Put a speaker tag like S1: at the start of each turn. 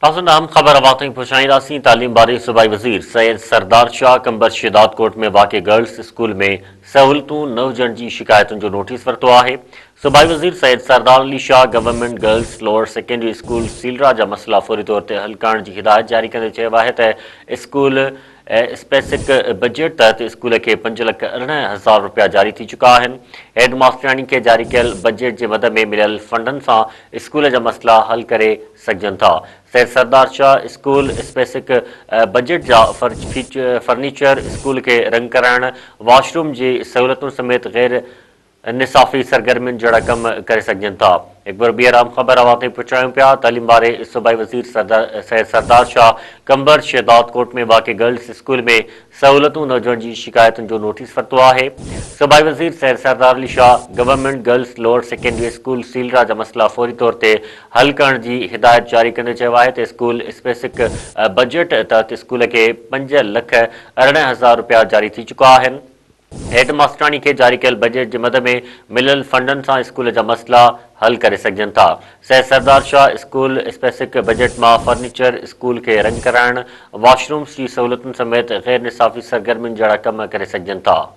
S1: अहम खबर अवातई पहुंचाईंदासीं। तालीम बारे सूबाई वज़ीर सैयद सरदार शाह कंबर शिदात कोट में वाक़ गर्ल्स स्कूल में सहूलतूं न हुजण जी शिकायतुनि जो नोटिस वरितो आहे। सूबाई वज़ीर Syed Sardar Ali Shah government girls lower secondary school Silra जा मसला फौरी तौर ते हल करण जी हिदायत जारी कंदे चयो आहे त स्कूल स्पेसिफिक बजट तहत स्कूल के 5,18,000 रुपया जारी थी चुका आहिनि। हेड मास्टरानी के जारी कयल बजट जे मद में मिलियल फंडनि सां स्कूल जा मसला हल करे सघजनि था। सैयद सरदार शाह स्कूल स्पेसिफिक बजट जा फर्नीचर, स्कूल के रंग कराइण, वॉशरूम जी सहूलतुनि समेत गैर निसाफ़ी सरगर्मियुनि जहिड़ा कम करे सघजनि था। हिकु बार ॿीहर आम ख़बर अवां पहुचायूं पिया। तालीम बारे सूबाई वज़ीर सैयद सरदार शाह कंबर शिदात कोट में वाक़ गर्ल्स स्कूल में सहूलतूं न हुजण जी शिकायतुनि जो नोटिस वरितो आहे। सूबाई वज़ीर Syed Sardar Ali Shah government girls lower secondary school Silra जा मसला फौरी तौर ते हल करण जी हिदायत जारी कंदे चयो आहे त स्कूल स्पेसिफिक बजट तहत स्कूल के 5,18,000 रुपया जारी थी चुका आहिनि। हेड मास्टरानी के जारी कयल बजट जे मद में मिलियल फंडनि सां स्कूल जा मसला हल करे सघजनि था। सैयद सरदार शाह स्कूल स्पेसिफिक बजट मां फर्नीचर, स्कूल के रंग कराइण, वॉशरूम्स जी सहूलतुनि समेत गैर निसाफ़ी सरगर्मियुनि जहिड़ा कम करे सघजनि था।